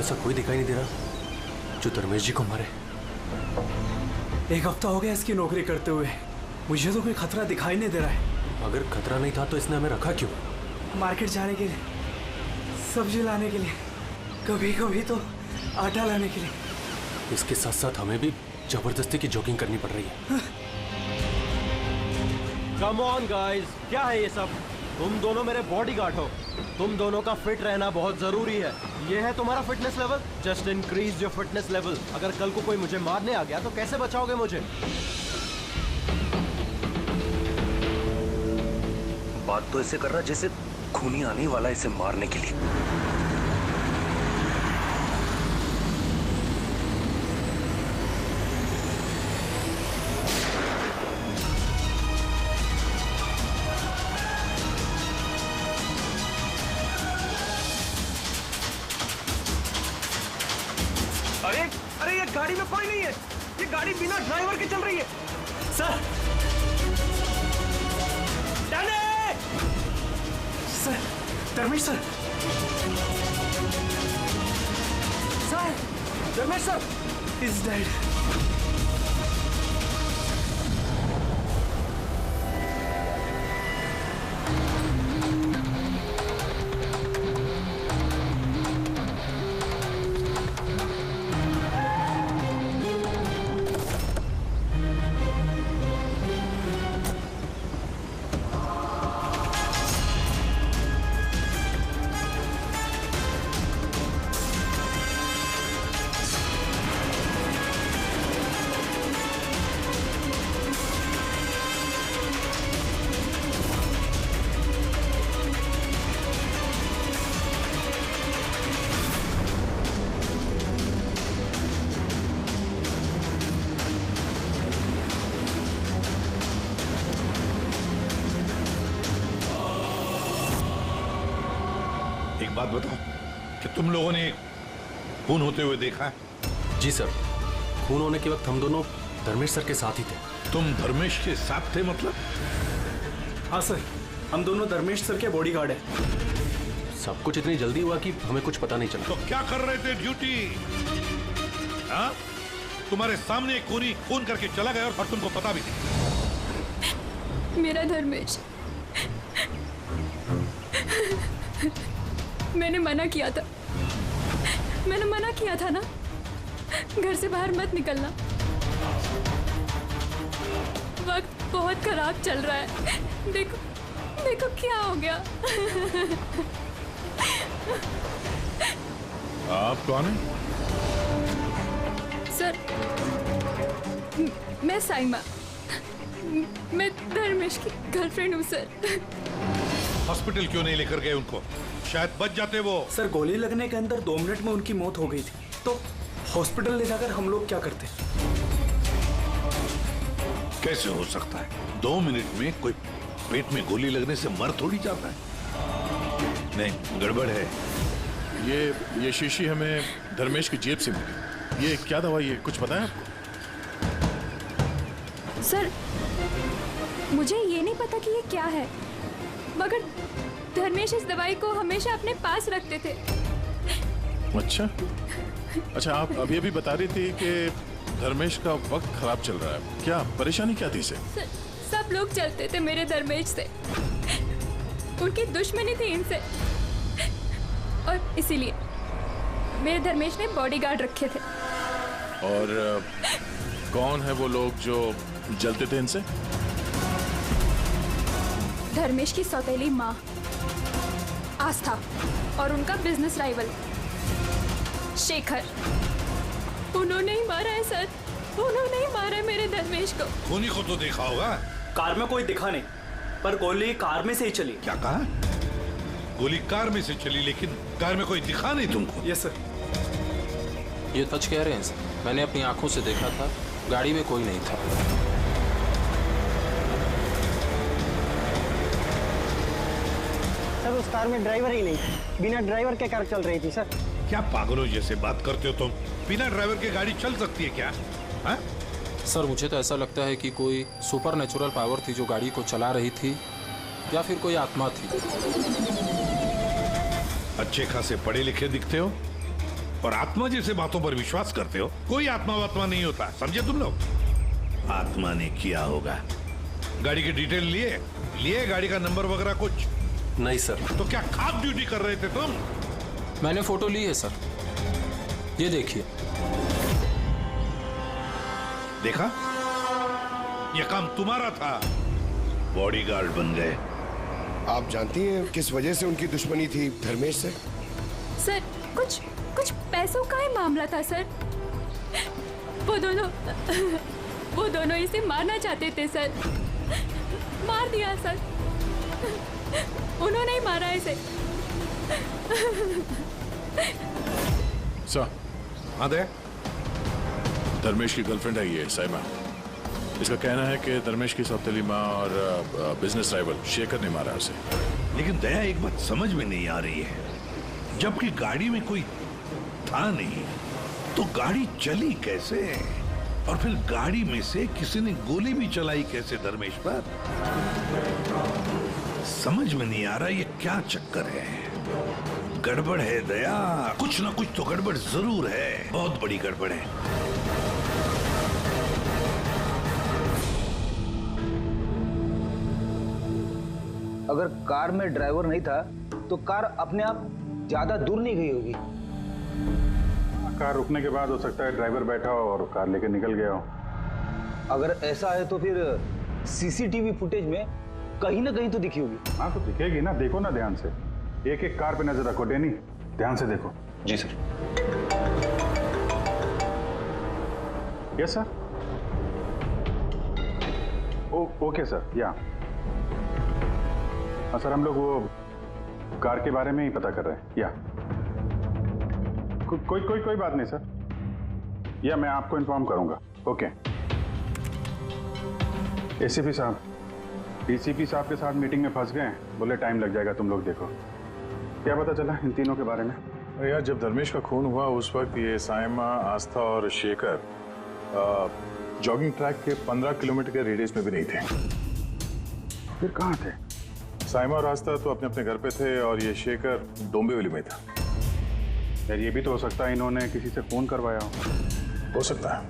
ऐसा कोई दिखाई नहीं दे रहा जो धर्मेश जी को मारे। 1 हफ्ता हो गया इसकी नौकरी करते हुए, मुझे तो कोई खतरा दिखाई नहीं दे रहा है। अगर खतरा नहीं था तो इसने हमें रखा क्यों? मार्केट जाने के लिए, सब्जी लाने के लिए, कभी कभी तो आटा लाने के लिए। इसके साथ साथ हमें भी जबरदस्ती की जॉगिंग करनी पड़ रही है। कम ऑन गाइस, क्या है ये सब? तुम दोनों मेरे बॉडीगार्ड हो, तुम दोनों का फिट रहना बहुत जरूरी है। ये है तुम्हारा fitness level, just increase your fitness level. अगर कल को कोई मुझे मारने आ गया तो कैसे बचाओगे मुझे? बात तो ऐसे कर रहा जैसे खूनी आने वाला इसे मारने के लिए। अरे ये गाड़ी में कोई नहीं है, ये गाड़ी बिना ड्राइवर के चल रही है। Sir, sir, Dharmesh sir, sir, Dharmesh sir is dead. एक बात बताओ कि तुम लोगों ने खून होते हुए देखा है? जी सर, खून होने के वक्त हम दोनों धर्मेश सर के साथ ही थे। तुम धर्मेश के साथ थे मतलब? हाँ सर, हम दोनों धर्मेश सर के बॉडीगार्ड हैं। सब कुछ इतनी जल्दी हुआ कि हमें कुछ पता नहीं चला। तो क्या कर रहे थे ड्यूटी? हाँ? तुम्हारे सामने एक खूनी खून करके चला गया और तुमको पता भी नहीं। मेरा धर्मेश, मैंने मना किया था, मैंने मना किया था ना, घर से बाहर मत निकलना। वक्त बहुत खराब चल रहा है, देखो देखो क्या हो गया। आप कौन हैं? सर, मैं साइमा, मैं धर्मेश की गर्लफ्रेंड हूँ सर। हॉस्पिटल क्यों नहीं लेकर गए उनको? शायद बच जाते वो। सर, गोली लगने के अंदर 2 मिनट में उनकी मौत हो गई थी, तो हॉस्पिटल ले जाकर हम लोग क्या करते? कैसे हो सकता है? 2 मिनट में कोई पेट में गोली लगने से मर थोड़ी जाता है। नहीं, गड़बड़ है। ये शीशी हमें धर्मेश की जेब से मिली। ये क्या दवाई है, कुछ पता है आपको? सर, मुझे ये नहीं पता कि ये क्या है, मगर धर्मेश इस दवाई को हमेशा अपने पास रखते थे। अच्छा, आप अभी अभी बता रही थी कि धर्मेश का वक्त खराब चल रहा है, क्या परेशानी क्या थी इसे? सब लोग चलते थे मेरे धर्मेश से, उनकी दुश्मनी थी इनसे, और इसीलिए मेरे धर्मेश ने बॉडीगार्ड रखे थे। और कौन है वो लोग जो जलते थे इनसे? धर्मेश की सौतेली माँ आस्था और उनका बिजनेस राइवल शेखर। उन्होंने ही मारा है सर, उन्होंने ही मारा है मेरे धर्मेश को। खूनी को तो देखा होगा। कार में कोई दिखा नहीं, पर गोली कार में से ही चली। क्या कहा? गोली कार में से चली, लेकिन कार में कोई दिखा नहीं तुमको? Yes sir. ये सच कह रहे हैं सर, मैंने अपनी आंखों से देखा था, गाड़ी में कोई नहीं था। सर, उस कार में ड्राइवर ही नहीं, बिना ड्राइवर के कार चल रही थी सर। क्या पागलों जैसे बात करते हो तुम? बिना ड्राइवर के गाड़ी चल सकती है क्या? हा? सर, मुझे तो ऐसा लगता है कि कोई सुपर नेचुरल पावर थी जो गाड़ी को चला रही थी, या फिर कोई आत्मा थी। अच्छे खासे पढ़े लिखे दिखते हो, और आत्मा जैसे बातों पर विश्वास करते हो। कोई आत्मा वात्मा नहीं होता, समझे तुम लोग? आत्मा ने किया होगा। गाड़ी की डिटेल लिए गाड़ी का नंबर वगैरह कुछ? नहीं सर। तो क्या खास ड्यूटी कर रहे थे तुम? मैंने फोटो ली है सर, ये देखिए। देखा, यह काम तुम्हारा था, बॉडीगार्ड बन गए। आप जानती हैं किस वजह से उनकी दुश्मनी थी धर्मेश से? सर कुछ पैसों का ही मामला था सर। वो दोनों इसे मारना चाहते थे सर। मार दिया सर, उन्होंने ही मारा इसे। सर, हाँ दे। धर्मेश की गर्लफ्रेंड है ये साइमा। इसका कहना है कि धर्मेश की सौतेली माँ और बिजनेस राइवल शेखर ने मारा उसे। लेकिन दया, एक बात समझ में नहीं आ रही है, जबकि गाड़ी में कोई था नहीं तो गाड़ी चली कैसे? और फिर गाड़ी में से किसी ने गोली भी चलाई कैसे धर्मेश पर? समझ में नहीं आ रहा ये क्या चक्कर है। गड़बड़ है दया, कुछ ना कुछ तो गड़बड़ जरूर है, बहुत बड़ी गड़बड़ है। अगर कार में ड्राइवर नहीं था तो कार अपने आप ज्यादा दूर नहीं गई होगी। कार रुकने के बाद हो सकता है ड्राइवर बैठा हो और कार लेके निकल गया हो। अगर ऐसा है तो फिर सीसीटीवी फुटेज में कहीं ना कहीं तो दिखी होगी। हाँ तो दिखेगी ना, देखो ना ध्यान से। एक एक कार पे नजर रखो डैनी, ध्यान से देखो। जी sir. Yes sir. Okay sir, yeah sir हम लोग वो कार के बारे में ही पता कर रहे हैं। या कोई बात नहीं सर, या मैं आपको इन्फॉर्म करूंगा। ओके। एसीपी साहब, डीसीपी साहब के साथ मीटिंग में फंस गए, बोले टाइम लग जाएगा, तुम लोग देखो। क्या पता चला इन तीनों के बारे में? यार, जब धर्मेश का खून हुआ उस वक्त ये साइमा, आस्था और शेखर जॉगिंग ट्रैक के 15 किलोमीटर के रेडियस में भी नहीं थे। फिर कहाँ थे? साइमा और आस्था तो अपने अपने घर पे थे और ये शेखर डोंबिवली में था। यार ये भी तो हो सकता है इन्होंने किसी से फोन करवाया हो सकता है,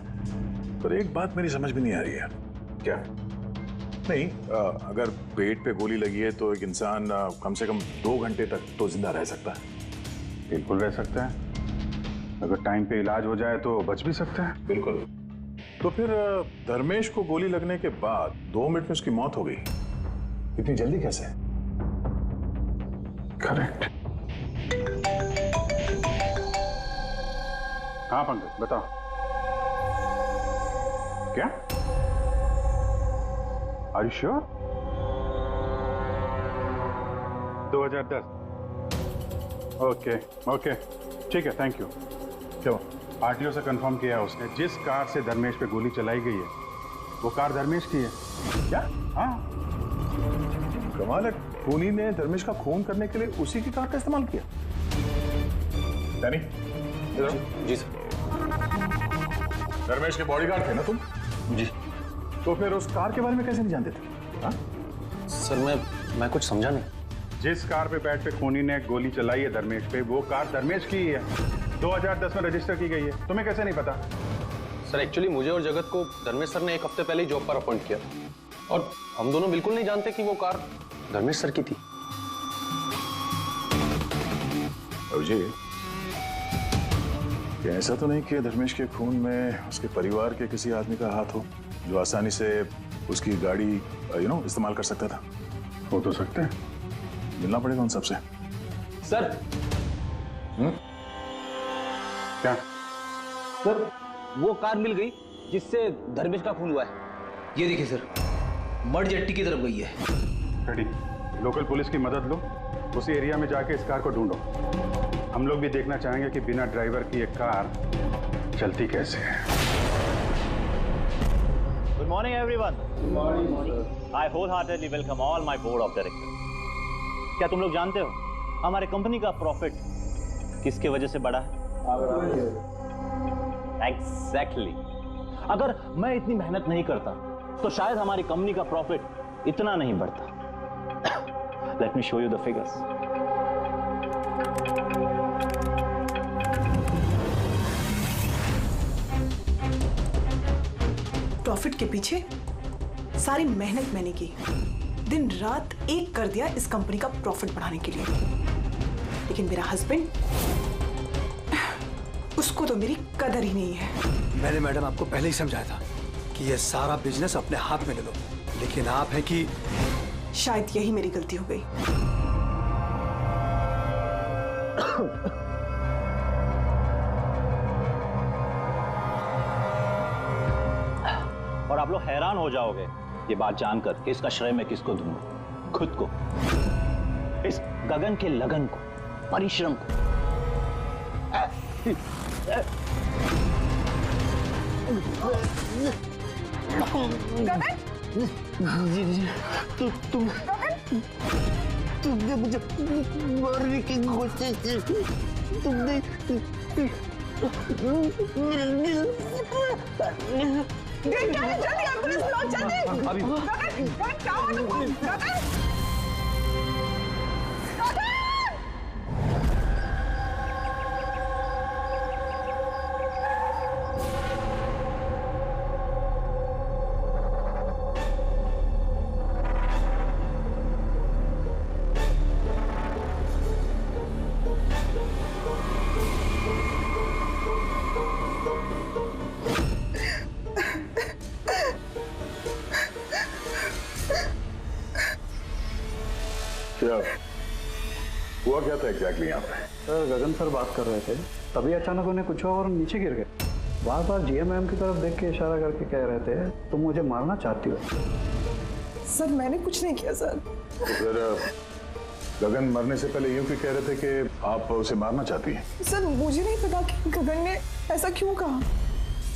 पर एक बात मेरी समझ में नहीं आ रही है। क्या? नहीं, अगर पेट पे गोली लगी है तो एक इंसान कम से कम 2 घंटे तक तो जिंदा रह सकता है। बिल्कुल रह सकता है, अगर टाइम पे इलाज हो जाए तो बच भी सकता है। बिल्कुल। तो फिर धर्मेश को गोली लगने के बाद 2 मिनट में उसकी मौत हो गई, इतनी जल्दी कैसे? करेक्ट। हाँ पंकज बताओ। क्या? Are you sure? 2010। ओके ठीक है, थैंक यू। क्यों? आरटीओ से कंफर्म किया है उसने, जिस कार से धर्मेश पे गोली चलाई गई है वो कार धर्मेश की है। क्या? हाँ। कमाल है, खूनी ने धर्मेश का खून करने के लिए उसी की कार का इस्तेमाल किया। डैनी, जी सर। धर्मेश के बॉडीगार्ड थे ना तुम? जी। तो फिर उस कार के बारे में कैसे नहीं जानते थे? हाँ? सर मैं कुछ समझा नहीं। जिस कार पे बैठ के खूनी ने गोली चलाई है धर्मेश पे, वो कार धर्मेश की ही है, 2010 में रजिस्टर की गई है। तुम्हें कैसे नहीं पता? सर एक्चुअली मुझे और जगत को धर्मेश सर ने 1 हफ्ते पहले ही जॉब पर अपॉइंट किया और हम दोनों बिल्कुल नहीं जानते कि वो कार धर्मेश सर की थी। अजय, क्या ऐसा तो नहीं कि धर्मेश के खून में उसके परिवार के किसी आदमी का हाथ हो जो आसानी से उसकी गाड़ी इस्तेमाल कर सकता था? हो तो सकते हैं, मिलना पड़ेगा उन सबसे। सर। क्या? सर वो कार मिल गई जिससे धर्मेश का खून हुआ है। ये देखिए सर, मड जेट्टी की तरफ गई है। रेडी, लोकल पुलिस की मदद लो, उसी एरिया में जाके इस कार को ढूंढो। हम लोग भी देखना चाहेंगे कि बिना ड्राइवर की एक कार चलती कैसे है। Good morning, everyone. Good morning. I wholeheartedly welcome all my board of directors. क्या तुम लोग जानते हो हमारे कंपनी का प्रॉफिट किसके वजह से बढ़ा है? Exactly. अगर मैं इतनी मेहनत नहीं करता तो शायद हमारी कंपनी का प्रॉफिट इतना नहीं बढ़ता। Let me show you the figures. Profit के पीछे सारी मेहनत मैंने की, दिन रात एक कर दिया इस कंपनी का प्रॉफिट बढ़ाने के लिए। लेकिन मेरा हस्बैंड, उसको तो मेरी कदर ही नहीं है। मैंने मैडम आपको पहले ही समझाया था कि ये सारा बिजनेस अपने हाथ में ले लो, लेकिन आप है कि शायद यही मेरी गलती हो गई। और आप लोग हैरान हो जाओगे ये बात जानकर कि इसका श्रेय मैं किसको दूंगा। खुद को, इस गगन के लगन को, परिश्रम को। तुमने मुझे मारने की कोशिश की। तुमने जल्दी एम्बुलेंस बुलाओ, जल्दी। अभी क्या हुआ तुमको? क्या हुआ, क्या था एग्जैक्टली यहाँ पे? सर गगन सर बात कर रहे थे, तभी अचानक उन्हें कुछ हुआ और नीचे गिर गए। बार बार जीएम मैम की तरफ देख के इशारा करके कह रहे थे तुम मुझे मारना चाहती हो। सर मैंने कुछ नहीं किया सर। तो फिर गगन मरने से पहले यूं क्यों कह रहे थे कि आप उसे मारना चाहती हैं? सर मुझे नहीं पता कि गगन ने ऐसा क्यों कहा।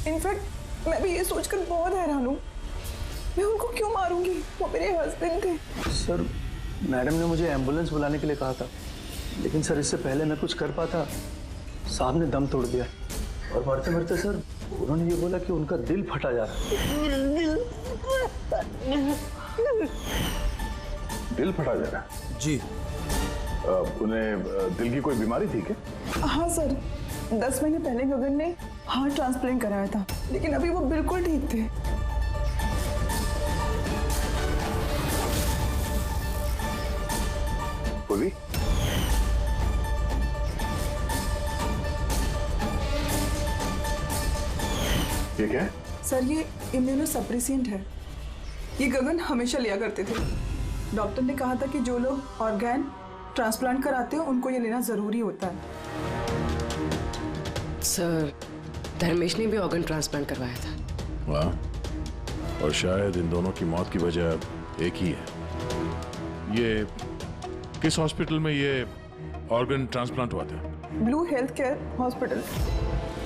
इनफैक्ट मैं भी ये सोचकर बहुत हैरान हूँ, मैं उनको क्यों मारूंगी, वो मेरे हस्बैंड थे। सर मैडम ने मुझे एम्बुलेंस बुलाने के लिए कहा था, लेकिन सर इससे पहले मैं कुछ कर पाता, साहब ने दम तोड़ दिया। और मरते मरते सर उन्होंने ये बोला कि उनका दिल फटा जा रहा है। दिल फटा जा रहा है? जी। उन्हें दिल की कोई बीमारी थी क्या? हाँ सर, 10 महीने पहले गगन ने हार्ट ट्रांसप्लांट कराया था, लेकिन अभी वो बिल्कुल ठीक थे। बोली? ये क्या है? सर ये इम्यूनोसप्रेसेंट है, ये गगन हमेशा लिया करते थे। डॉक्टर ने कहा था कि जो लोग ऑर्गन ट्रांसप्लांट कराते हो उनको ये लेना जरूरी होता है। सर धर्मेश ने भी ऑर्गन ट्रांसप्लांट करवाया था। वाह, और शायद इन दोनों की मौत की वजह एक ही है। ये किस हॉस्पिटल में ये ऑर्गन ट्रांसप्लांट हुआ था? Blue health care hospital.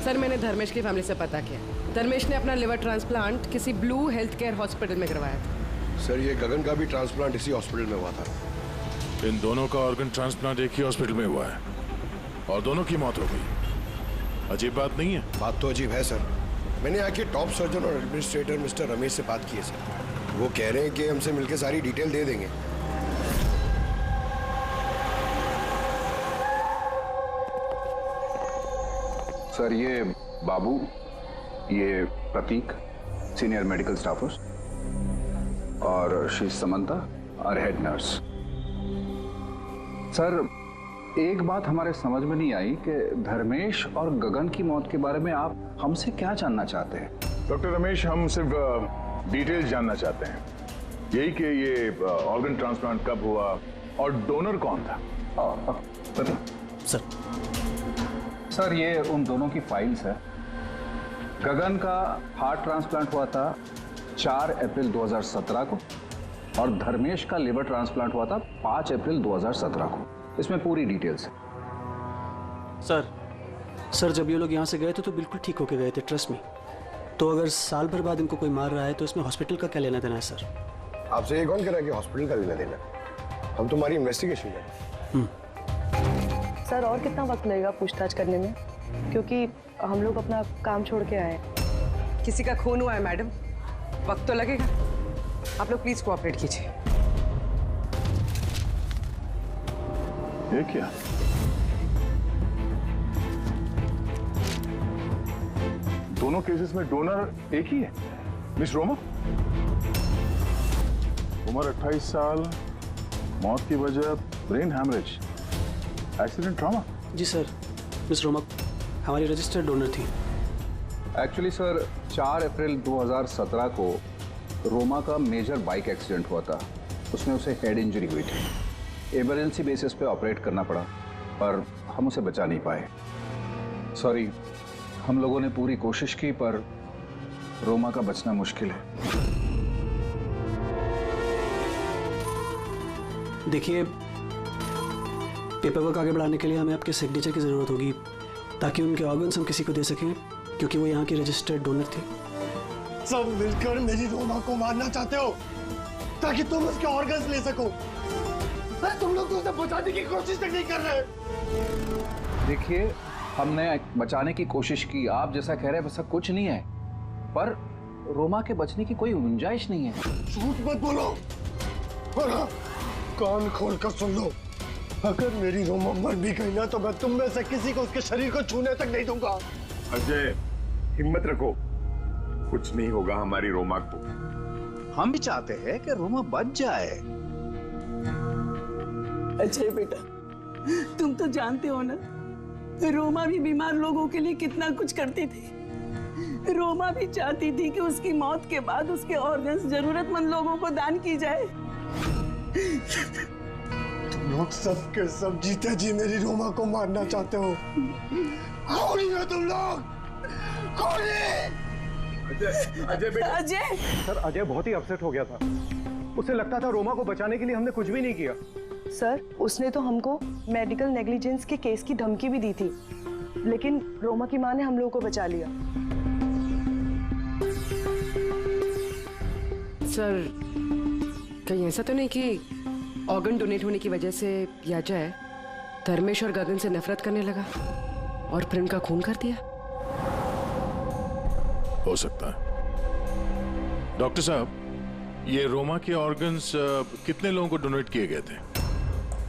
Sir मैंने धर्मेश की फैमिली से पता किया, धर्मेश ने अपना लिवर ट्रांसप्लांट किसी ब्लू हेल्थ केयर हॉस्पिटल में करवाया था। सर ये गगन का भी ट्रांसप्लांट इसी हॉस्पिटल में हुआ था। इन दोनों का ऑर्गन ट्रांसप्लांट एक ही हॉस्पिटल में हुआ है और दोनों की मौत हो गई। अजीब बात नहीं है? बात तो अजीब है सर। मैंने आके टॉप सर्जन और एडमिनिस्ट्रेटर मिस्टर रमेश से बात की है सर। वो कह रहे हैं कि हमसे मिलकर सारी डिटेल दे देंगे। सर ये बाबू, ये प्रतीक, सीनियर मेडिकल स्टाफर्स, और शी समंता और हेड नर्स। सर एक बात हमारे समझ में नहीं आई कि धर्मेश और गगन की मौत के बारे में आप हमसे क्या जानना चाहते हैं? डॉक्टर रमेश, हम सिर्फ डिटेल्स जानना चाहते हैं, यही कि ये ऑर्गन ट्रांसप्लांट कब हुआ और डोनर कौन था। सर ये उन दोनों की फाइल्स है। गगन का हार्ट ट्रांसप्लांट हुआ था 4 अप्रैल 2017 को और धर्मेश का लिवर ट्रांसप्लांट हुआ था 5 अप्रैल 2017 को। इसमें पूरी डिटेल्स है। सर जब ये लोग यहाँ से गए थे तो बिल्कुल ठीक होके गए थे, ट्रस्ट में। तो अगर साल भर बाद इनको कोई मार रहा है तो इसमें हॉस्पिटल का क्या लेना देना है सर? आपसे ये कौन कह रहा है कि हॉस्पिटल का लेना देना? हम तुम्हारी इन्वेस्टिगेशन करें। सर और कितना वक्त लगेगा पूछताछ करने में, क्योंकि हम लोग अपना काम छोड़ के आए हैं। किसी का खून हुआ है मैडम, वक्त तो लगेगा। आप लोग प्लीज कोऑपरेट कीजिए। ये क्या? दोनों केसेस में डोनर एक ही है? मिस रोमा, उम्र 28 साल, मौत की वजह ब्रेन हैमरेज, एक्सीडेंट ट्रॉमा। जी सर, मिस रोमा हमारी रजिस्टर्ड डोनर थी। एक्चुअली सर 4 अप्रैल 2017 को रोमा का मेजर बाइक एक्सीडेंट हुआ था। उसमें उसे हेड इंजरी हुई थी। इमरजेंसी बेसिस पे ऑपरेट करना पड़ा, पर हम उसे बचा नहीं पाए। सॉरी, हम लोगों ने पूरी कोशिश की, पर रोमा का बचना मुश्किल है। देखिए, पेपर वर्क आगे बढ़ाने के लिए हमें आपके सिग्नेचर की ज़रूरत होगी, ताकि उनके ऑर्गन्स हम किसी को दे सकें, क्योंकि वो यहाँ की रजिस्टर्ड डोनर थे। सब मिलकर मेरी रोमा को मारना चाहते हो ताकि तुम उसके ऑर्गन्स ले सको। अरे तुम लोग तो उसे बचाने की कोशिश तक नहीं कर रहे। देखिए, हमने बचाने की कोशिश की, आप जैसा कह रहे हैं वैसा कुछ नहीं है, पर रोमा के बचने की कोई गुंजाइश नहीं है। झूठ मत बोलो, बोलो, कान खोल कर सुन लो। अगर मेरी रोमा मर भी गई ना, तो मैं तुम में से किसी को उसके शरीर को छूने तक नहीं दूंगा। अजय, हिम्मत रखो, कुछ नहीं होगा हमारी रोमा को। हम भी चाहते हैं कि रोमा बच जाए। अजय बेटा, तुम तो जानते हो ना, रोमा भी बीमार लोगों के लिए कितना कुछ करती थी। रोमा भी चाहती थी कि उसकी मौत के बाद उसके ऑर्गन्स जरूरतमंद लोगों को दान की जाए। तुम लोग सब के सब जीते जी मेरी रोमा को मारना चाहते हो। कौन हो तुम लोग? कौन है? अजय बेटा। अजय सर, अजय बहुत ही अपसेट हो गया था। उसे लगता था रोमा को बचाने के लिए हमने कुछ भी नहीं किया। सर, उसने तो हमको मेडिकल नेग्लिजेंस के केस की धमकी भी दी थी, लेकिन रोमा की माँ ने हम लोगों को बचा लिया। सर, कहीं ऐसा तो नहीं कि ऑर्गन डोनेट होने की वजह से याजय धर्मेश और गगन से नफरत करने लगा और फिर उनका खून कर दिया? हो सकता है। डॉक्टर साहब, ये रोमा के ऑर्गन्स कितने लोगों को डोनेट किए गए थे?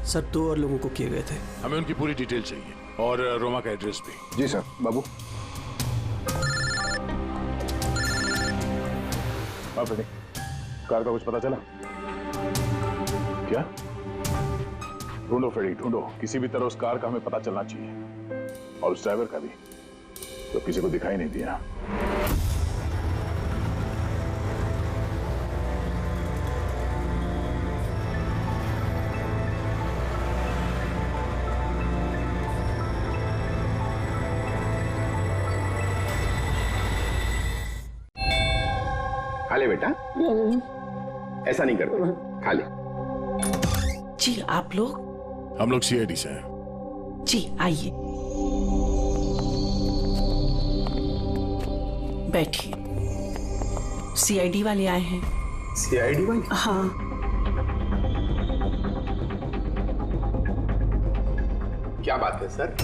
सर, 2 और लोगों को किए गए थे। हमें उनकी पूरी डिटेल चाहिए और रोमा का एड्रेस भी। जी सर। बाबू। कार का कुछ पता चला क्या? ढूंढो फ्रेडी, ढूंढो, किसी भी तरह उस कार का हमें पता चलना चाहिए, और उस ड्राइवर का भी, तो किसी को दिखाई नहीं दिया। खा ले बेटा, ऐसा नहीं करते, खा ले। जी, आप लोग? हम लोग सीआईडी से हैं। जी, आइए, बैठिए। सीआईडी वाले आए हैं। सीआईडी वाले? हाँ। क्या बात है सर?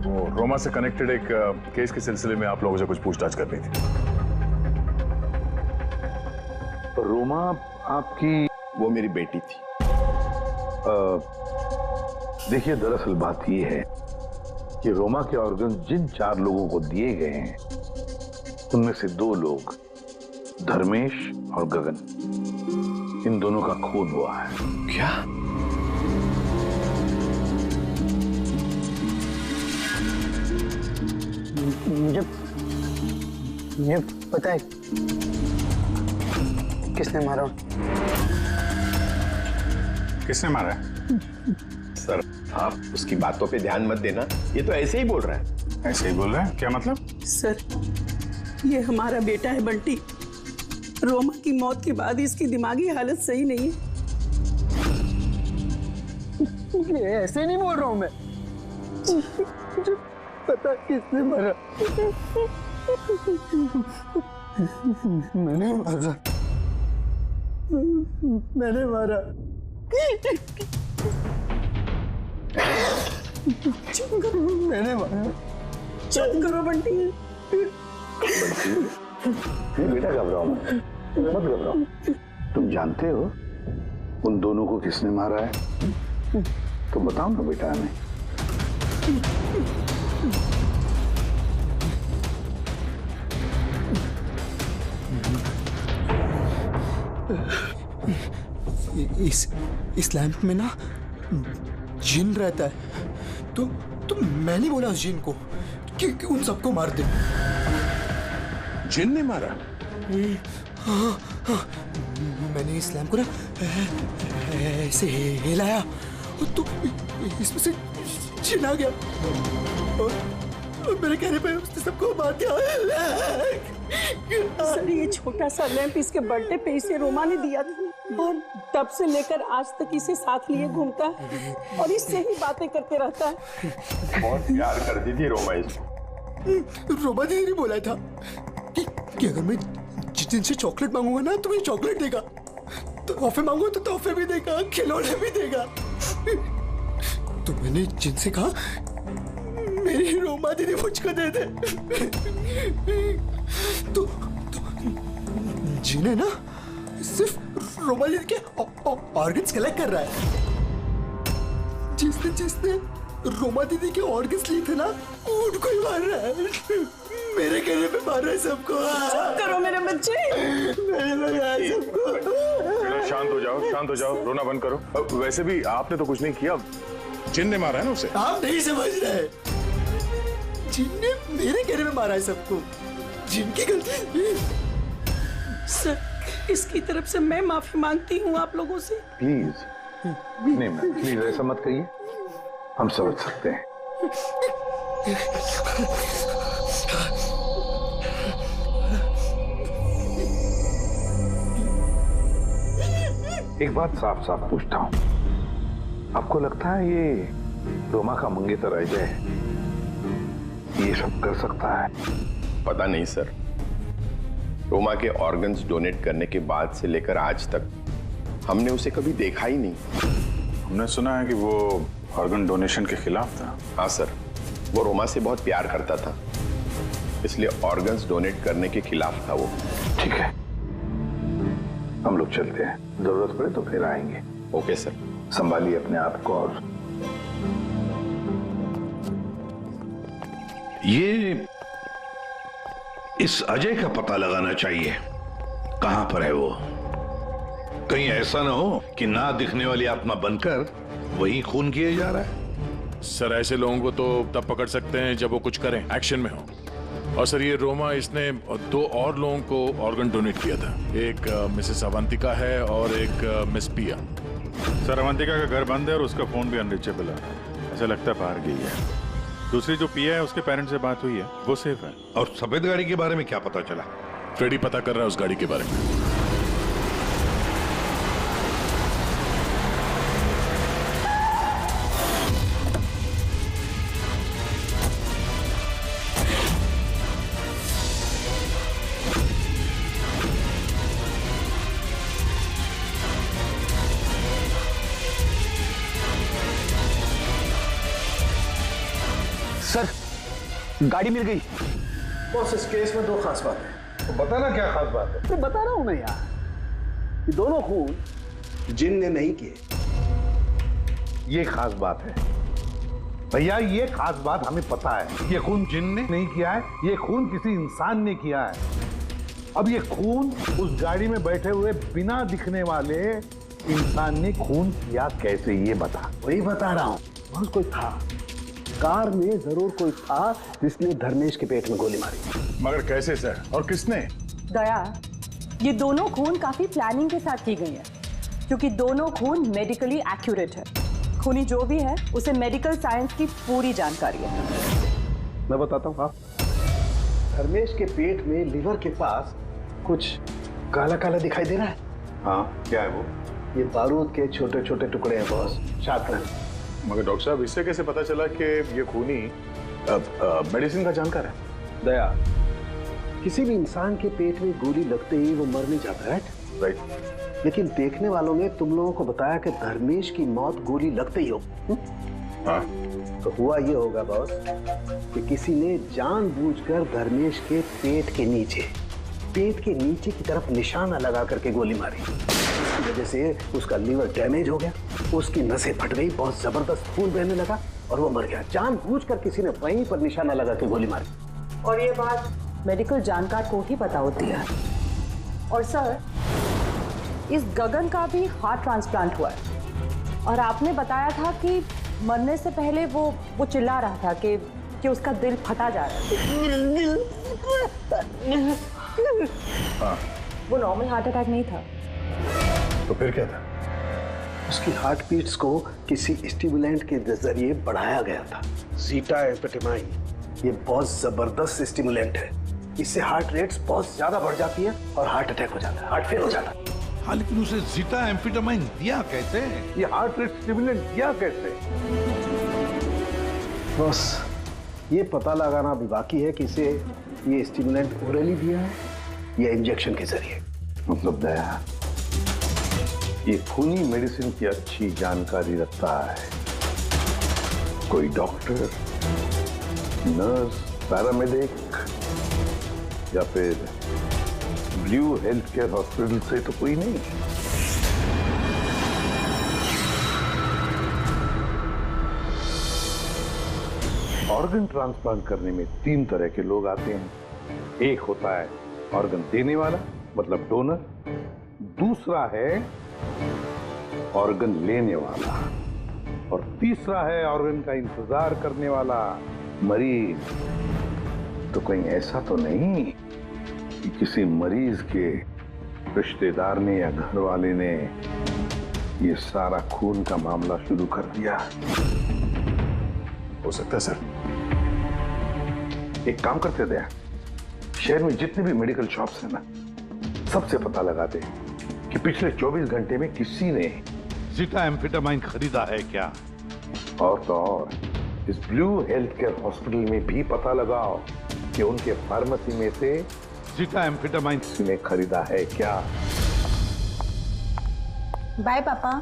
वो रोमा से कनेक्टेड एक केस के सिलसिले में आप लोगों से कुछ पूछताछ करनी थी। रोमा आपकी? वो मेरी बेटी थी। देखिए, दरअसल बात यह है कि रोमा के ऑर्गन जिन 4 लोगों को दिए गए हैं, उनमें से 2 लोग, धर्मेश और गगन, इन दोनों का खून हुआ है। क्या? मुझे पता है किसने मारा। किसने मारा है? सर, आप उसकी बातों पे ध्यान मत देना, ये तो ऐसे ही बोल रहा है। ऐसे ही बोल रहा है? क्या मतलब? सर, ये हमारा बेटा है बंटी। रोमा की मौत के बाद इसकी दिमागी हालत सही नहीं है। ऐसे नहीं बोल रहा हूं मैं। मुझे पता किसने मारा। मैंने मारा। मैंने मारा। मैंने मारा। चुप करो बंटी। बेटा, घबराओ मत, मत घबराओ। तुम जानते हो उन दोनों को किसने मारा है? तो बताओ ना बेटा हमें। इस लैंप में ना जिन रहता है। तो मैं नहीं बोला उस जिन को कि उन सबको मार दे। जिन ने मारा? हाँ, मैंने इस लैंप को ना ऐसे हिलाया तो इसमें से जिन आ गया और मेरे कहने पे उसने सबको मार दिया। सर ये छोटा सा लैंप इसके बर्थडे पे इसे रोमा ने दिया था और तब से लेकर आज तक इसे साथ लिए घूमता है और इससे ही बातें करते रहता है। बहुत प्यार करती थी रोमा इसको। रोमा दीदी ने बोला था कि अगर मैं जिनसे चॉकलेट मांगूंगा ना तो मुझे चॉकलेट देगा, तो तोहफे मांगूंगा तो तोहफे भी देगा, खिलौने भी देगा। तो मैंने जिनसे कहा मेरी रोमा दीदी मुझको दे दे। तो जिन्हें ना सिर्फ रोमा दीदी के ऑर्गन्स कलेक्ट कर रहा है। जिसने रोमा दीदी के ऑर्गन्स लिए थे ना उनको ही मार रहा है। मेरे कहने पे मार रहा है सबको। चुप करो मेरे बच्चे। मेरे मार रहा है सबको। शांत हो जाओ, रोना बंद करो। वैसे भी आपने तो कुछ नहीं किया, जिन ने मारा है ना उसे। आप नहीं समझ रहे, जिन ने मेरे कहने में मारा है सबको, जिनकी गलती। सर इसकी तरफ से मैं माफी मांगती हूँ आप लोगों से। प्लीज नहीं मैम, प्लीज ऐसा मत कहिए, हम समझ सकते हैं। एक बात साफ साफ पूछता हूँ, आपको लगता है ये रोमा का मंगेतर अजय ये सब कर सकता है? पता नहीं सर, रोमा के ऑर्गन्स डोनेट करने के बाद से लेकर आज तक हमने उसे कभी देखा ही नहीं। हमने सुना है कि वो ऑर्गन डोनेशन के खिलाफ था। हाँ सर, वो रोमा से बहुत प्यार करता था, इसलिए ऑर्गन्स डोनेट करने के खिलाफ था वो। ठीक है, हम लोग चलते हैं, जरूरत पड़े तो फिर आएंगे। Okay sir. संभालिए अपने आप को। और ये इस अजय का पता लगाना चाहिए, कहां पर है वो। कहीं ऐसा ना हो कि ना दिखने वाली आत्मा बनकर वही खून किए जा रहा है। सर ऐसे लोगों को तो तब पकड़ सकते हैं जब वो कुछ करें, एक्शन में हो। और सर ये रोमा, इसने 2 और लोगों को ऑर्गन डोनेट किया था। एक मिसेस अवंतिका है और एक मिस पिया। सर अवंतिका का घर बंद है और उसका फोन भी अनरीचेबल है, ऐसा लगता है बाहर गई है। दूसरी जो पिया है उसके पेरेंट्स से बात हुई है, वो सेफ है। और सफेद गाड़ी के बारे में क्या पता चला? फ्रेडी पता कर रहा है उस गाड़ी के बारे में। सर गाड़ी मिल गई। बॉस इस केस में 2 खास बात है। तो बताना क्या खास बात है? मैं बता रहा हूं ना यार, ये दोनों खून जिन ने नहीं किए। ये खास बात है भैया, ये खास बात हमें पता है। ये खून जिन ने नहीं किया है, ये खून किसी इंसान ने किया है। अब ये खून उस गाड़ी में बैठे हुए बिना दिखने वाले इंसान ने खून किया कैसे, ये बता। वही बता रहा हूं, बहुत कोई था कार में, जरूर कोई था जिसने धर्मेश के पेट में गोली मारी। मगर कैसे सर, और किसने? दया, ये दोनों खून काफी प्लानिंग के साथ की गई है, क्योंकि दोनों खून मेडिकली एक्यूरेट है। खूनी जो भी है उसे मेडिकल साइंस की पूरी जानकारी है। मैं बताता हूँ। धर्मेश के पेट में लिवर के पास कुछ काला काला दिखाई दे रहा है। हाँ, क्या है वो? ये बारूद के छोटे छोटे टुकड़े हैं बॉस, छात्र। मगर डॉक्टर साहब, इससे कैसे पता चला कि ये खूनी मेडिसिन का जानकार है? दया, किसी भी इंसान के पेट में गोली लगते ही वो मर नहीं जाता है, राइट? लेकिन देखने वालों ने तुम लोगों को बताया कि धर्मेश की मौत गोली लगते ही हो। हाँ। तो हुआ ये होगा बॉस कि किसी ने जानबूझकर धर्मेश के पेट के नीचे की तरफ निशाना लगा करके गोली मारी। इसकी वजह से उसका लीवर डैमेज हो गया, उसकी नसें फट गई, बहुत जबरदस्त खून बहने लगा और वो मर गया। जानबूझकर किसी ने वहीं पर निशाना लगा के गोली मारी। और ये बात मेडिकल जानकार को ही पता होती है। और सर, इस गगन का भी हार्ट ट्रांसप्लांट हुआ है और आपने बताया था कि मरने से पहले वो चिल्ला रहा था कि उसका दिल फटा जा रहा है। हाँ। वो नॉर्मल हार्ट अटैक नहीं था। तो फिर क्या था? उसकी हार्ट बीट्स को किसी स्टिमुलेंट के जरिए बढ़ाया गया था। जीटा एम्फेटामाइन ये बहुत जबरदस्त स्टिमुलेंट है। इससे हार्ट रेट्स बहुत ज्यादा बढ़ जाती है और हार्ट अटैक हो जाता है, हार्ट फेल हो जाता है। हाँ, लेकिन उसे जीटा एम्फेटामाइन दिया कैसे? ये हार्ट रेट स्टिमुलेंट दिया कैसे? बस ये पता लगाना भी बाकी है कि इसे ये स्टिमुलेंट ओरली दिया है या इंजेक्शन के जरिए। मतलब दया, ये खूनी मेडिसिन की अच्छी जानकारी रखता है कोई डॉक्टर, नर्स, पैरामेडिक या फिर ब्लू हेल्थ केयर हॉस्पिटल से तो कोई नहीं। ऑर्गन ट्रांसप्लांट करने में 3 तरह के लोग आते हैं। एक होता है ऑर्गन देने वाला, मतलब डोनर। दूसरा है ऑर्गन लेने वाला और तीसरा है ऑर्गन का इंतजार करने वाला, मरीज। तो कहीं ऐसा तो नहीं कि किसी मरीज के रिश्तेदार ने या घर वाले ने ये सारा खून का मामला शुरू कर दिया? हो सकता है सर। एक काम करते दया, शहर में जितने भी मेडिकल शॉप्स हैं ना, सबसे पता लगाते कि पिछले 24 घंटे में किसी ने जीटा एम्फेटामाइन खरीदा है क्या। और तो और इस ब्लू हेल्थ केयर हॉस्पिटल में भी पता लगाओ कि उनके फार्मेसी में से जीटा एम्फेटामाइन ने खरीदा है क्या। बाय पापा।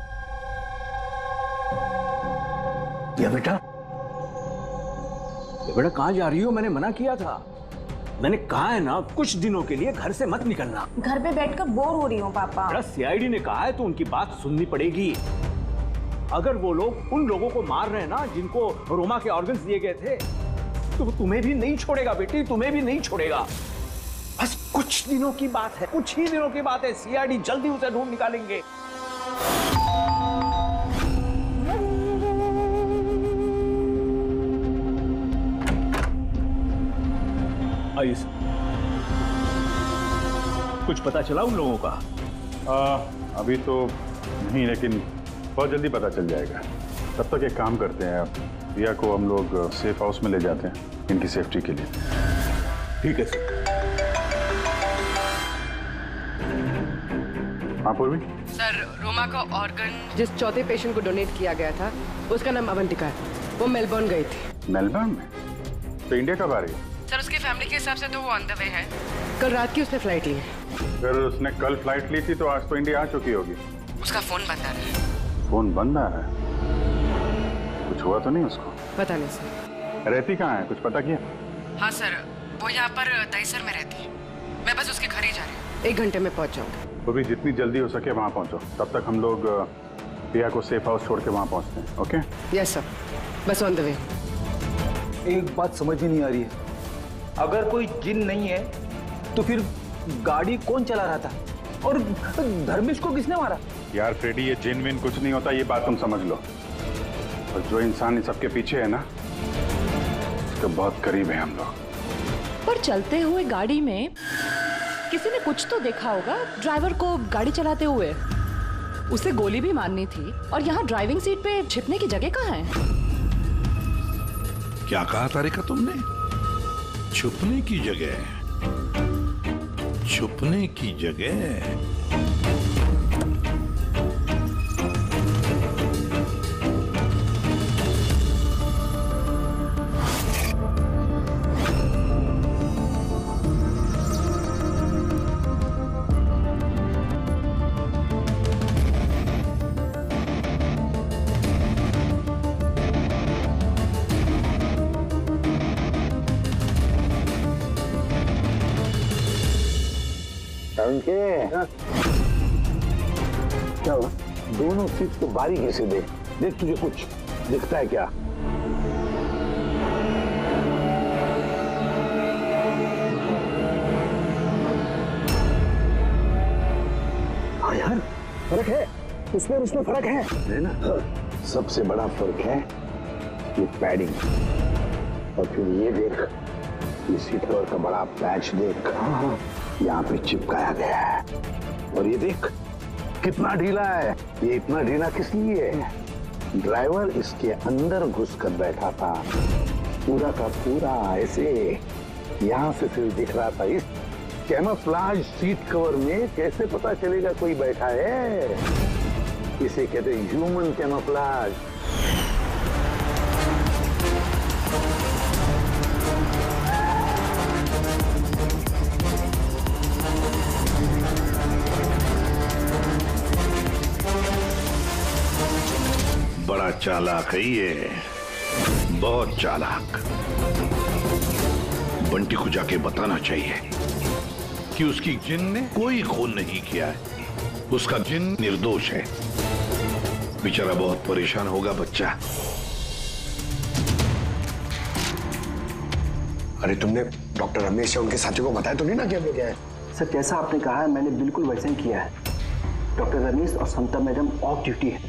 या बेटा कहाँ जा रही हो? मैंने मना किया था। मैंने कहा है ना, कुछ दिनों के लिए घर से मत निकलना। घर पे बैठकर बोर हो रही हूँ पापा। सीआईडी ने कहा है तो उनकी बात सुननी पड़ेगी। अगर वो लोग उन लोगों को मार रहे हैं ना जिनको रोमा के ऑर्गन्स दिए गए थे, तो वो तुम्हें भी नहीं छोड़ेगा बेटी, तुम्हें भी नहीं छोड़ेगा। बस कुछ दिनों की बात है, कुछ ही दिनों की बात है। सीआईडी जल्दी उसे ढूंढ निकालेंगे। आइए सर। कुछ पता चला उन लोगों का? अभी तो नहीं, लेकिन बहुत जल्दी पता चल जाएगा। तब तक एक काम करते हैं, रिया को हम लोग सेफ हाउस में ले जाते हैं इनकी सेफ्टी के लिए। ठीक है सर। हाँ पूर्वी। सर, रोमा का ऑर्गन जिस चौथे पेशेंट को डोनेट किया गया था उसका नाम अवंतिका है। वो मेलबर्न गई थी। मेलबर्न में? तो इंडिया कब आ रही है? सर, उसकी फैमिली के हिसाब से तो वो ऑन द वे है। कल रात की उसने फ्लाइट ली है। अगर उसने कल फ्लाइट ली थी तो आज तो इंडिया आ चुकी होगी। उसका फोन बंद आ रहा है। फोन बंद आ रहा है? कुछ हुआ तो नहीं उसको? पता नहीं सर। रहती कहाँ है, कुछ पता किया? हाँ सर, वो यहाँ पर दहीसर में रहती है। मैं बस उसके घर ही जा रही हूँ। 1 घंटे में पहुँच जाऊँगी। वो भी जितनी जल्दी हो सके वहाँ पहुँचो। तब तक हम लोग रिया को सेफ हाउस छोड़ के वहाँ पहुँचते हैं। ओके? यस सर, बस ऑन द वे। एक बात समझ में नहीं आ रही है, अगर कोई जिन नहीं है तो फिर गाड़ी कौन चला रहा था और धर्मेश को किसने मारा? यार फ्रेडी, ये जिन विन कुछ नहीं होता, ये बात तुम समझ लो। और जो इंसान इन सबके पीछे है ना, उसके बहुत करीब है हम लोग। पर चलते हुए गाड़ी में किसी ने कुछ तो देखा होगा ड्राइवर को गाड़ी चलाते हुए। उसे गोली भी मारनी थी और यहाँ ड्राइविंग सीट पे छिपने की जगह कहाँ है? क्या कहा तारिका तुमने? छुपने की जगह? छुपने की जगह? क्या हुआ? दोनों सीट को बारीकी से देख, देख तुझे कुछ दिखता है क्या? हाँ यार, फर्क है, उसमें और उसमें फर्क है ना? सबसे बड़ा फर्क है ये पैडिंग, और फिर ये देख, ये सीट कवर का बड़ा पैच देख, यहाँ पे चिपकाया गया है। और ये देख कितना ढीला है। ये इतना ढीला किस लिए है? ड्राइवर इसके अंदर घुस कर बैठा था, पूरा का पूरा ऐसे यहाँ से सिर्फ दिख रहा था। इस कैमोफ्लेज सीट कवर में कैसे पता चलेगा कोई बैठा है? इसे कहते हैं ह्यूमन कैमोफ्लेज। बड़ा चालाक है ये, बहुत चालाक। बंटी को जाके बताना चाहिए कि उसकी जिन ने कोई खून नहीं किया है, उसका जिन निर्दोष है। बेचारा बहुत परेशान होगा बच्चा। अरे तुमने डॉक्टर रमेश या उनके साथियों को बताया तो नहीं ना कि हमें क्या है? सर जैसा आपने कहा है मैंने बिल्कुल वैसे ही किया है। डॉक्टर रमेश और समता मैडम ऑफ ड्यूटी है,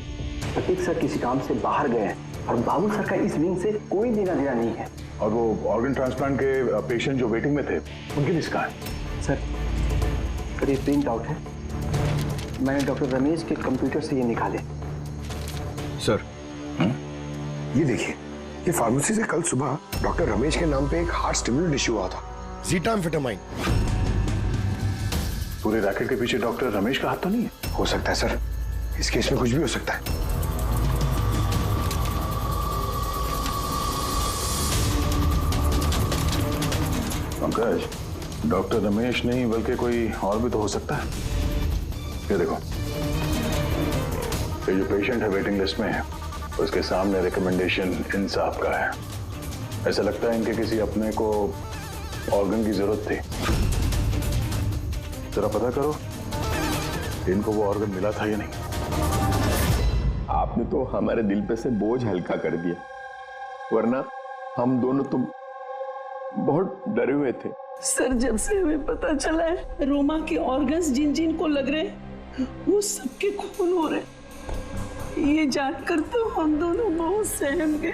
प्रतीक सर किसी काम से बाहर गए हैं और बाबू सर का इस विंग से कोई लेना देना नहीं है। और वो ऑर्गन ट्रांसप्लांट के पेशेंट जो वेटिंग में थे उनकी लिस्ट कहाँ है? सर ये प्रिंट आउट है, मैंने डॉक्टर रमेश के कंप्यूटर से ये निकाले। सर ये देखिए, ये फार्मेसी से कल सुबह डॉक्टर रमेश के नाम पे एक हार्ट स्टिमुलेंट इश्यू हुआ था, ज़ीटाम्फेटामाइन। पूरे रैकेट के पीछे डॉक्टर रमेश का हाथ तो नहीं है? हो सकता है सर, इस केस में कुछ भी हो सकता है। पंकज, डॉक्टर रमेश नहीं बल्कि कोई और भी तो हो सकता है। ये देखो, ये जो पेशेंट है वेटिंग लिस्ट में है, उसके सामने रिकमेंडेशन इंसाफ का है। ऐसा लगता है इनके किसी अपने को ऑर्गन की जरूरत थी। जरा पता करो इनको वो ऑर्गन मिला था या नहीं। आपने तो हमारे दिल पे से बोझ हल्का कर दिया, वरना हम दोनों तो बहुत डरे हुए थे। सर जब से हमें पता चला है रोमा के ऑर्गन्स जिन जिन को लग रहे हैं वो सबके खून हो रहे हैं, ये जानकर तो हम दोनों बहुत सहम गए।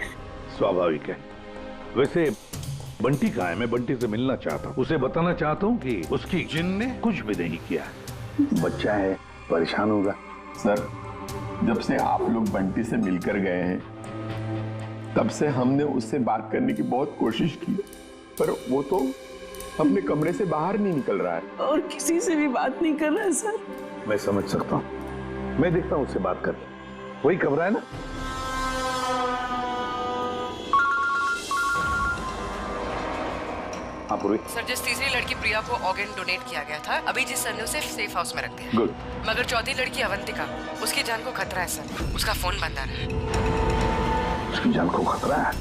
स्वाभाविक है। वैसे बंटी कहाँ है? मैं बंटी से मिलना चाहता हूँ, उसे बताना चाहता हूँ कि उसकी जिन ने कुछ भी नहीं किया। बच्चा है, परेशान होगा। सर जब से आप लोग बंटी से मिलकर गए हैं तब से हमने उससे बात करने की बहुत कोशिश की, पर वो तो अपने कमरे से बाहर नहीं निकल रहा है और किसी से भी बात नहीं कर रहा है। सर मैं समझ सकता हूँ, मैं देखता हूँ उससे बात कर। वही कमरा है ना? हाँ पूर्वी। सर जिस तीसरी लड़की प्रिया को ऑर्गन डोनेट किया गया था, अभी जिस सर ने उसे सेफ हाउस में रख दिया। गुड। मगर चौथी लड़की अवंतिका, उसकी जान को खतरा है सर, उसका फोन बंद आ रहा है। उसकी जान को खतरा है?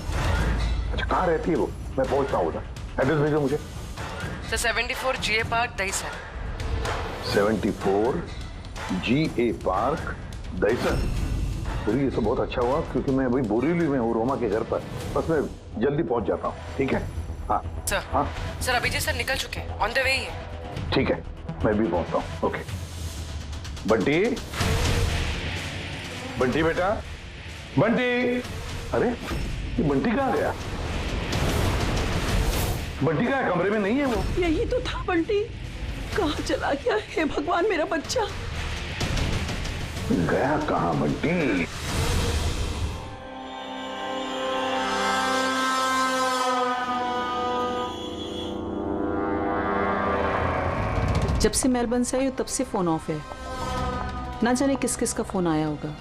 अच्छा कहाँ रहती है वो? मैं पहुंचता हूँ उधर, एड्रेस भेजो मुझे। Sir 74 GA park Dahisar. 74 GA park Dahisar. तो ये तो बहुत अच्छा हुआ क्योंकि मैं अभी बोरीवली में हूँ रोमा के घर पर, बस मैं जल्दी पहुंच जाता हूँ। ठीक है? हाँ सर। हाँ सर अभिजीत सर निकल चुके हैं, ऑन द वे ही है। ठीक है, मैं भी पहुंचता हूँ। ओके बंटी, बंटी बेटा, बंटी। अरे ये बंटी कहाँ गया? बंटी कहाँ? कमरे में नहीं है वो? यही तो था बंटी, कहाँ चला गया? हे भगवान मेरा बच्चा गया कहाँ बंटी? जब से मेलबर्न से आई हो तब से फोन ऑफ है, ना जाने किस किस का फोन आया होगा।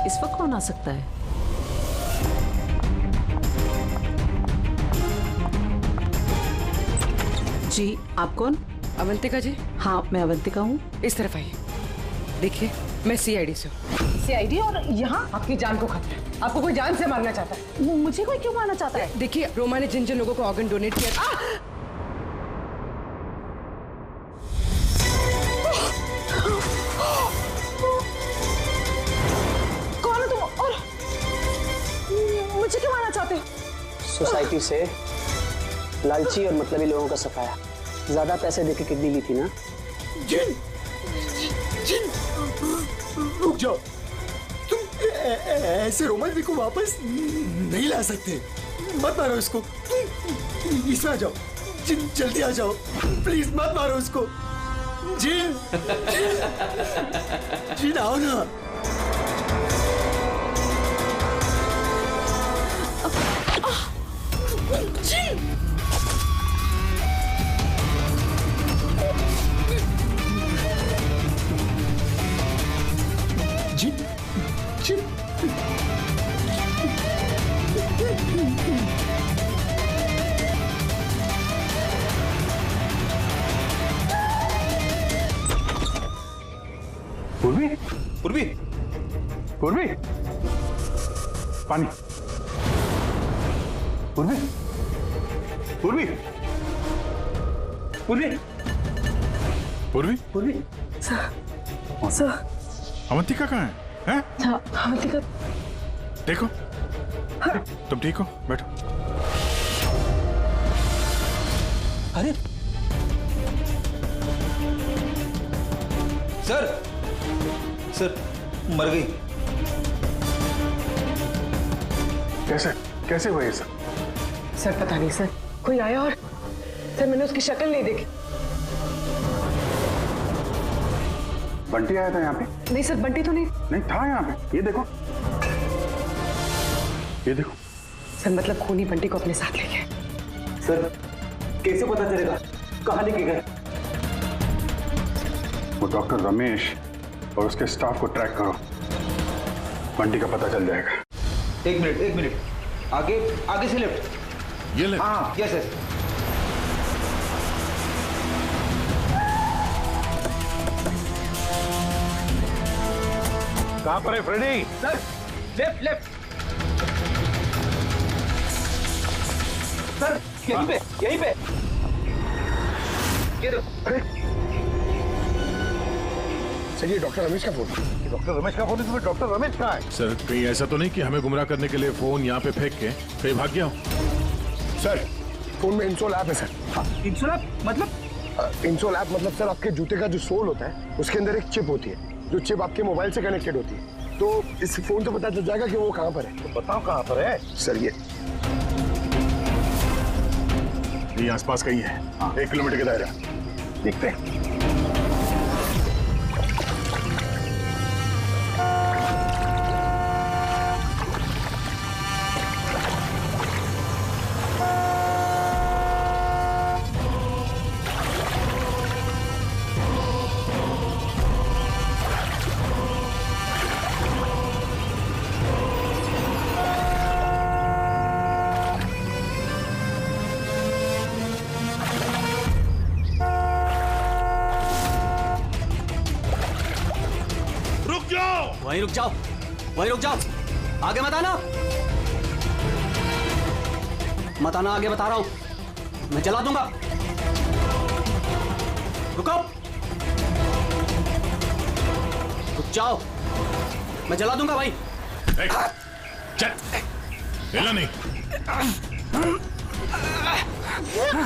इस वक्त कौन आ सकता है? जी आप कौन? अवंतिका जी। हाँ मैं अवंतिका हूँ। इस तरफ आइए, देखिए मैं CID से हूँ। CID और यहाँ आपकी जान को खतरा है, आपको कोई जान से मारना चाहता है। मुझे कोई क्यों मारना चाहता है? देखिए रोमा ने जिन जिन लोगों को ऑर्गन डोनेट किया। सोसाइटी से लालची और मतलबी लोगों का सफाया। ज्यादा पैसे देके किडनी ली थी ना? जिन जिन रुक जाओ, तुम ऐसे रोमांस को वापस नहीं ला सकते। मत मारो इसको, इसमें आ जाओ। जिन जल्दी आ जाओ, प्लीज मत मारो उसको। जिन जिन आओ ना। जिन जिन जिन पूर्वी पूर्वी पूर्वी पानी पूर्वी पूर्वी पूर्वी पूर्वी पूर्वी सर अवंतिका कहाँ है? हैं? अवंतिका देखो तुम ठीक हो? बैठो। अरे सर सर मर गई। कैसे कैसे हुआ ये सब? सर पता नहीं सर, कोई आया और सर मैंने उसकी शक्ल नहीं देखी। बंटी आया था यहाँ पे? नहीं सर, बंटी तो नहीं था यहाँ पे। ये देखो ये देखो। सर मतलब खूनी बंटी को अपने साथ ले गए। सर कैसे पता चलेगा कहाँ लेके गए? वो डॉक्टर रमेश और उसके स्टाफ को ट्रैक करो, बंटी का पता चल जाएगा। एक मिनट आगे आगे से लेफ्ट। ये लेफ्ट? हाँ यस यस। कहाँ पर है Freddy? Sir left left. Sir यहीं पे यहीं पे। ये देखो। सर ये डॉक्टर रमेश का फोन। डॉक्टर रमेश का फोन है? तुम्हें डॉक्टर रमेश कहाँ है? सर कहीं ऐसा तो नहीं कि हमें गुमराह करने के लिए फोन यहाँ पे फेंक के कहीं भाग गया हो? सर फोन में इंसोल ऐप है सर। इंसोल ऐप मतलब? इंसोल ऐप मतलब सर आपके जूते का जो सोल होता है उसके अंदर एक चिप होती है, जो चिप आपके मोबाइल से कनेक्टेड होती है। तो इस फोन से पता चल जाएगा कि वो कहाँ पर है। तो बताओ कहाँ पर है? सर ये आसपास कहीं है। हाँ 1 किलोमीटर के दायरा देखते हैं। वहीं रुक जाओ, आगे मत आना, आगे बता रहा हूं, मैं जला दूंगा। रुको, रुक जाओ, मैं जला दूंगा भाई। चल, हिला नहीं।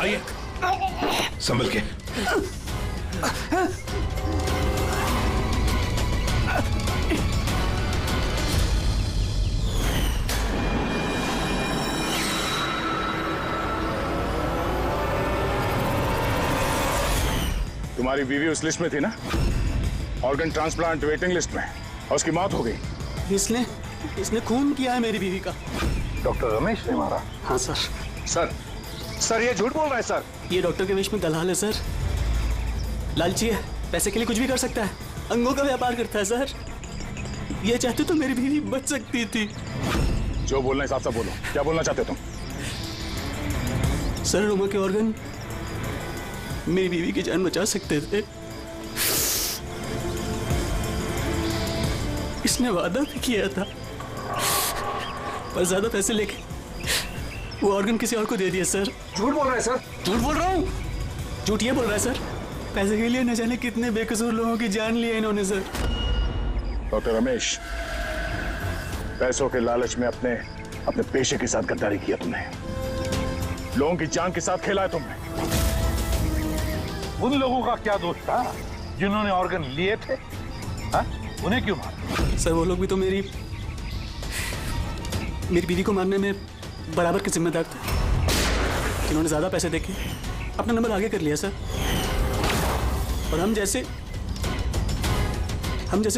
आइए, संभल के। तुम्हारी बीवी उस लिस्ट में थी ना, ऑर्गन ट्रांसप्लांट वेटिंग लिस्ट में, और उसकी मौत हो गई। इसने खून किया है मेरी बीवी का। डॉक्टर रमेश ने मारा? हाँ सर। सर ये झूठ बोल रहा है सर। ये डॉक्टर के वेश में दलाल है सर, लालची है, पैसे के लिए कुछ भी कर सकता है, अंगों का व्यापार करता है सर। ये चाहते तो मेरी बीवी बच सकती थी। जो बोलना है साफ साफ बोलो, क्या बोलना चाहते हो तुम? सर रोमा के ऑर्गन मेरी बीवी की जान बचा सकते थे। इसने वादा भी किया था, पर ज्यादा पैसे लेके वो ऑर्गन किसी और को दे दिया सर। झूठ बोल रहा है सर। झूठ बोल रहा हूँ, झूठ ये बोल रहा है सर। पैसे के लिए न जाने कितने बेकसूर लोगों की जान ली है इन्होंने सर। डॉक्टर रमेश, पैसों के लालच में अपने पेशे के साथ गद्दारी किया तुमने। लोगों की जान के साथ खेला है तुमने। उन लोगों का क्या दोष था जिन्होंने ऑर्गन लिए थे? हा? उन्हें क्यों मारा? सर वो लोग भी तो मेरी बीवी को मारने में बराबर के जिम्मेदार थे। जिन्होंने ज्यादा पैसे देके अपना नंबर आगे कर लिया सर। और हम जैसे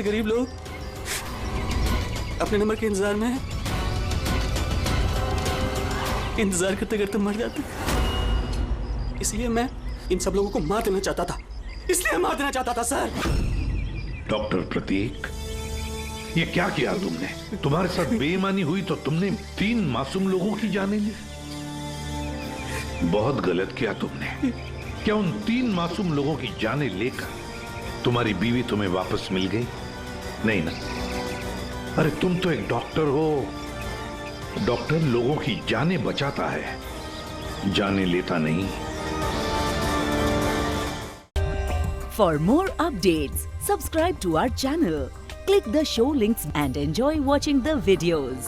गरीब लोग अपने नंबर के इंतजार में इंतजार करते करते मर जाते। इसलिए मैं इन सब लोगों को मार देना चाहता था। इसलिए मार देना चाहता था सर। डॉक्टर प्रतीक, ये क्या किया तुमने? तुम्हारे साथ बेईमानी हुई तो तुमने 3 मासूम लोगों की जानें ली। बहुत गलत किया तुमने। क्या उन 3 मासूम लोगों की जानें लेकर तुम्हारी बीवी तुम्हें वापस मिल गई? नहीं ना। अरे तुम तो एक डॉक्टर हो। डॉक्टर लोगों की जानें बचाता है, जानें लेता नहीं। For more updates, subscribe to our channel, click the show links and enjoy watching the videos.